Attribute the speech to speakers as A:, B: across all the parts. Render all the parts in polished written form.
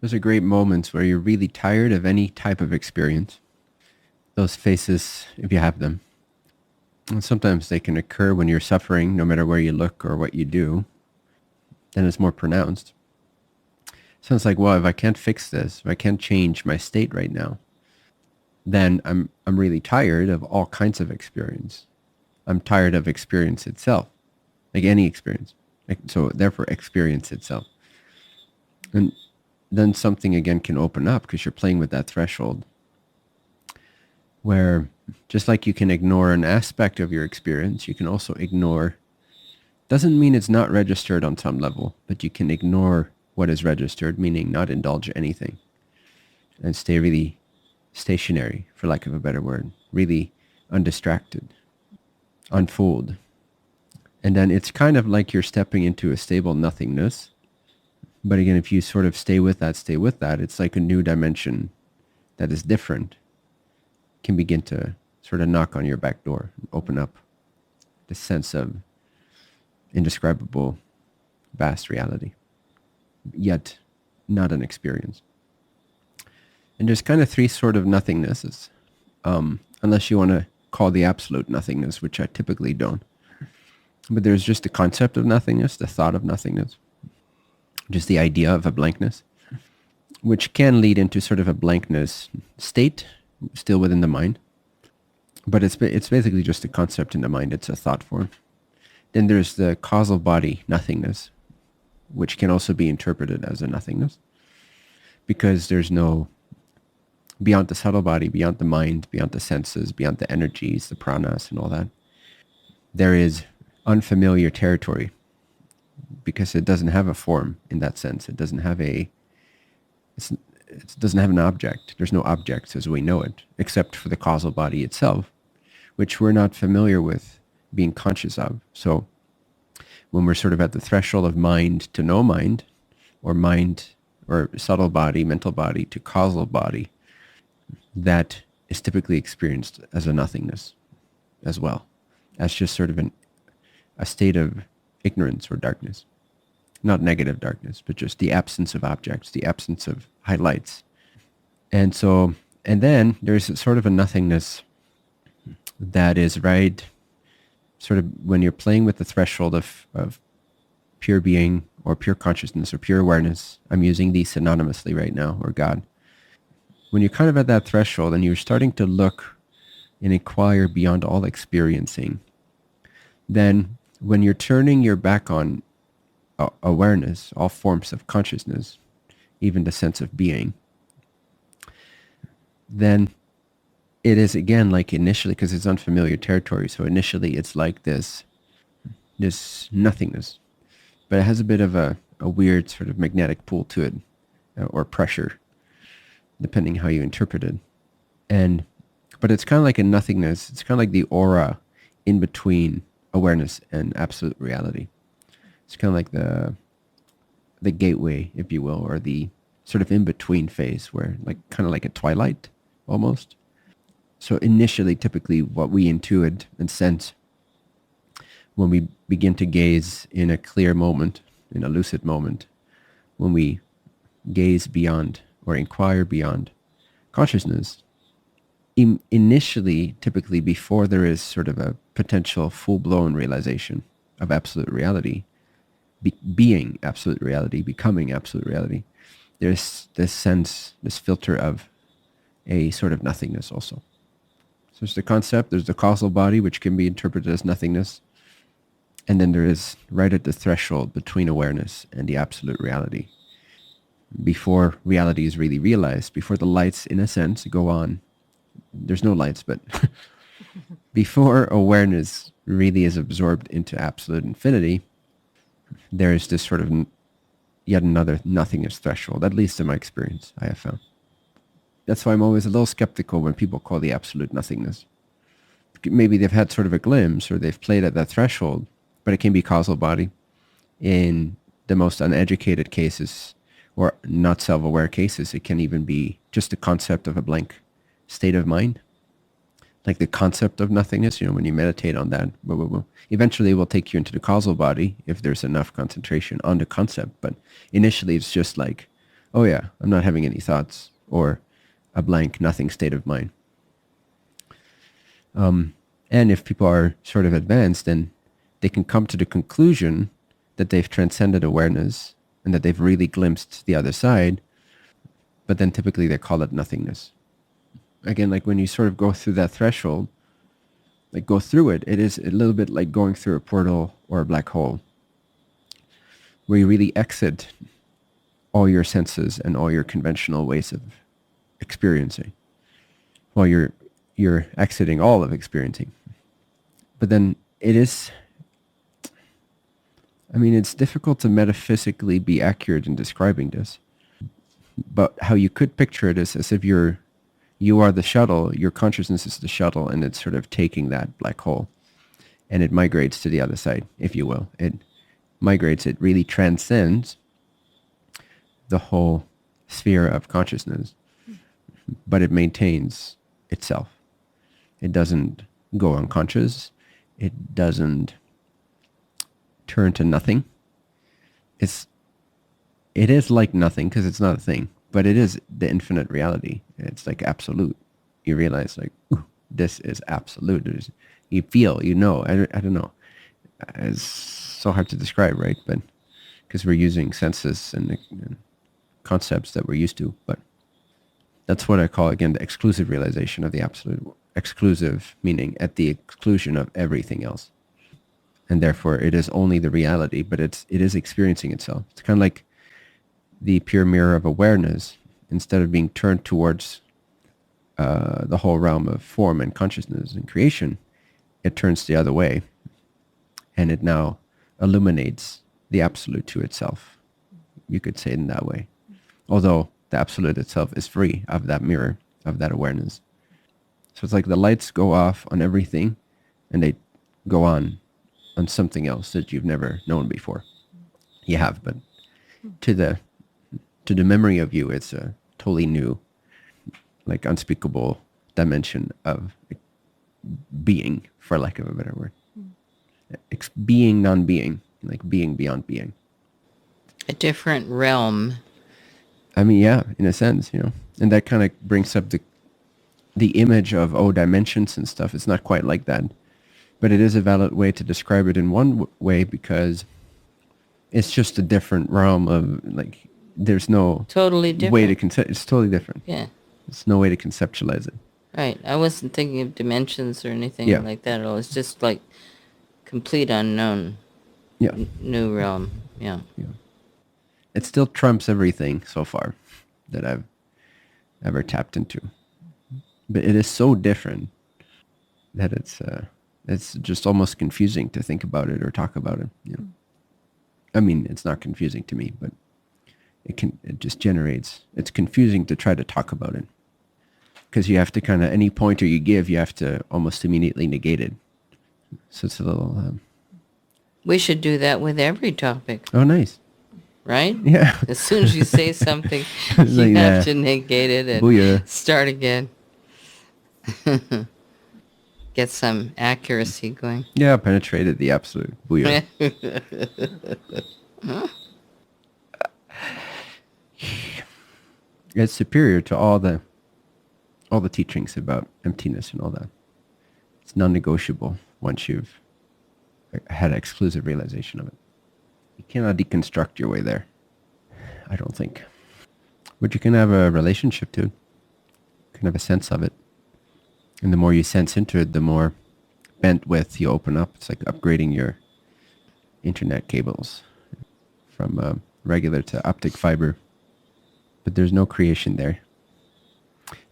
A: Those are great moments where you're really tired of any type of experience. Those phases, if you have them. And sometimes they can occur when you're suffering, no matter where you look or what you do. Then it's more pronounced. Sounds like, well, if I can't fix this, if I can't change my state right now, then I'm really tired of all kinds of experience. I'm tired of experience itself, like any experience. So therefore, experience itself. And then something again can open up because you're playing with that threshold where just like you can ignore an aspect of your experience, you can also ignore, doesn't mean it's not registered on some level, but you can ignore what is registered, meaning not indulge anything and stay really stationary, for lack of a better word, really undistracted, unfold. And then it's kind of like you're stepping into a stable nothingness. But again, if you sort of stay with that, it's like a new dimension that is different can begin to sort of knock on your back door and open up the sense of indescribable, vast reality, yet not an experience. And there's kind of three sort of nothingnesses, unless you want to call the absolute nothingness, which I typically don't. But there's just the concept of nothingness, the thought of nothingness, just the idea of a blankness, which can lead into sort of a blankness state, still within the mind. But it's basically just a concept in the mind. It's a thought form. Then there's the causal body nothingness, which can also be interpreted as a nothingness, because there's no, beyond the subtle body, beyond the mind, beyond the senses, beyond the energies, the pranas and all that, there is unfamiliar territory, because it doesn't have a form in that sense. It doesn't have it doesn't have an object. There's no objects as we know it, except for the causal body itself, which we're not familiar with being conscious of. So when we're sort of at the threshold of mind to no mind, or mind or subtle body, mental body to causal body, that is typically experienced as a nothingness as well, as just sort of a state of ignorance or darkness. Not negative darkness, but just the absence of objects, the absence of highlights. And then there's sort of a nothingness that is right, sort of when you're playing with the threshold of pure being or pure consciousness or pure awareness. I'm using these synonymously right now, or God. When you're kind of at that threshold and you're starting to look and inquire beyond all experiencing, then when you're turning your back on awareness, all forms of consciousness, even the sense of being, then it is again like initially, because it's unfamiliar territory, so initially it's like this nothingness, but it has a bit of a weird sort of magnetic pull to it, or pressure, depending how you interpret it. But it's kind of like a nothingness. It's kind of like the aura in between awareness and absolute reality. It's kind of like the gateway, if you will, or the sort of in-between phase, where like kind of like a twilight almost. So initially, typically what we intuit and sense when we begin to gaze in a clear moment, in a lucid moment, when we gaze beyond or inquire beyond consciousness, initially, typically before there is sort of a potential full-blown realization of absolute reality, being absolute reality, becoming absolute reality, there's this sense, this filter of a sort of nothingness also. So there's the concept, there's the causal body, which can be interpreted as nothingness. And then there is right at the threshold between awareness and the absolute reality. Before reality is really realized, before the lights, in a sense, go on. There's no lights, but before awareness really is absorbed into absolute infinity, there is this sort of yet another nothingness threshold, at least in my experience, I have found. That's why I'm always a little skeptical when people call the absolute nothingness. Maybe they've had sort of a glimpse or they've played at that threshold, but it can be causal body. In the most uneducated cases or not self-aware cases, it can even be just the concept of a blank state of mind. Like the concept of nothingness, when you meditate on that, eventually it will take you into the causal body if there's enough concentration on the concept. But initially it's just like Oh yeah, I'm not having any thoughts or a blank nothing state of mind. And if people are sort of advanced, then they can come to the conclusion that they've transcended awareness and that they've really glimpsed the other side, but then typically they call it nothingness. Again, like when you sort of go through that threshold, like go through it, it is a little bit like going through a portal or a black hole where you really exit all your senses and all your conventional ways of experiencing. Well, you're exiting all of experiencing. But then it is, I mean, it's difficult to metaphysically be accurate in describing this. But how you could picture it is as if you are the shuttle, your consciousness is the shuttle, and it's sort of taking that black hole and it migrates to the other side, if you will. It migrates, it really transcends the whole sphere of consciousness, but it maintains itself. It doesn't go unconscious. It doesn't turn to nothing. It is like nothing because it's not a thing, but it is the infinite reality. It's like absolute. You realize like, ooh, this is absolute. You feel, you know, I don't know. It's so hard to describe, right? But because we're using senses and concepts that we're used to, but that's what I call, again, the exclusive realization of the absolute. Exclusive meaning at the exclusion of everything else. And therefore it is only the reality, but it is experiencing itself. It's kind of like the pure mirror of awareness. Instead of being turned towards the whole realm of form and consciousness and creation, it turns the other way, and it now illuminates the absolute to itself. You could say it in that way. Although the absolute itself is free of that mirror, of that awareness. So it's like the lights go off on everything and they go on something else that you've never known before. You have, but to the memory of you, it's a totally new, like unspeakable dimension of being, for lack of a better word. Being non-being, like being beyond being.
B: A different realm.
A: I mean, yeah, in a sense, you know, and that kind of brings up the image of, dimensions and stuff. It's not quite like that, but it is a valid way to describe it in one way because it's just a different realm of, like, there's no
B: Totally different
A: way to it's totally different.
B: Yeah.
A: There's no way to conceptualize it.
B: Right. I wasn't thinking of dimensions or anything like that at all. It's just like complete unknown.
A: Yeah.
B: New realm. Yeah.
A: It still trumps everything so far that I've ever tapped into. But it is so different that it's just almost confusing to think about it or talk about it. You know? I mean, it's not confusing to me, but it just generates, it's confusing to try to talk about it. Because you have to kind of, any pointer you give, you have to almost immediately negate it. So it's a little...
B: we should do that with every topic.
A: Oh, nice.
B: Right?
A: Yeah.
B: As soon as you say something, you
A: like,
B: have to negate it and
A: Booyah.
B: Start again. Get some accuracy going.
A: Yeah, penetrated the absolute. Booyah. It's superior to all the teachings about emptiness and all that. It's non-negotiable once you've had exclusive realization of it. You cannot deconstruct your way there, I don't think. But you can have a relationship to it. You can have a sense of it. And the more you sense into it, the more bandwidth you open up. It's like upgrading your internet cables from regular to optic fiber. But there's no creation there.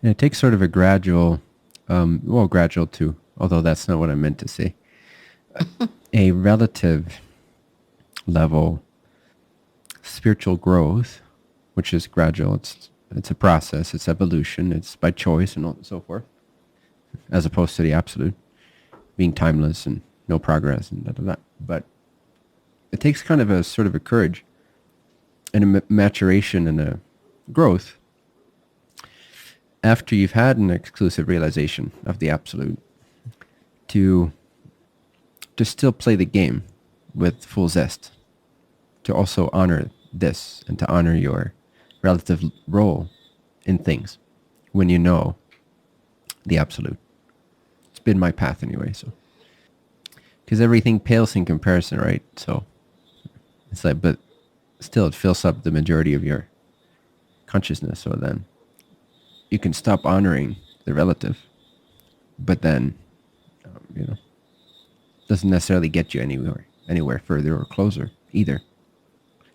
A: And it takes sort of a gradual, gradual too, although that's not what I meant to say, a relative level spiritual growth, which is gradual. It's a process. It's evolution. It's by choice and so forth, as opposed to the absolute being timeless and no progress and da. But it takes kind of a sort of a courage and a maturation and a growth after you've had an exclusive realization of the absolute to still play the game with full zest, to also honor this and to honor your relative role in things when you know the absolute. It's been my path anyway, so. Because everything pales in comparison, right? So it's like, but still it fills up the majority of your consciousness. So then you can stop honoring the relative, but then, you know, doesn't necessarily get you anywhere further or closer either.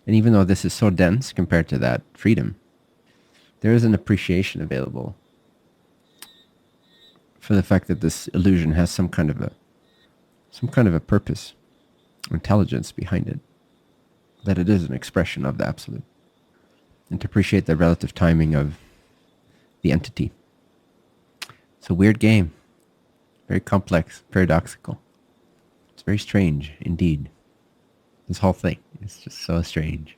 A: And even though this is so dense compared to that freedom, there is an appreciation available for the fact that this illusion has some kind of a purpose, intelligence behind it, that it is an expression of the absolute, and to appreciate the relative timing of the entity. It's a weird game, very complex, paradoxical. It's very strange indeed. This whole thing is just so strange.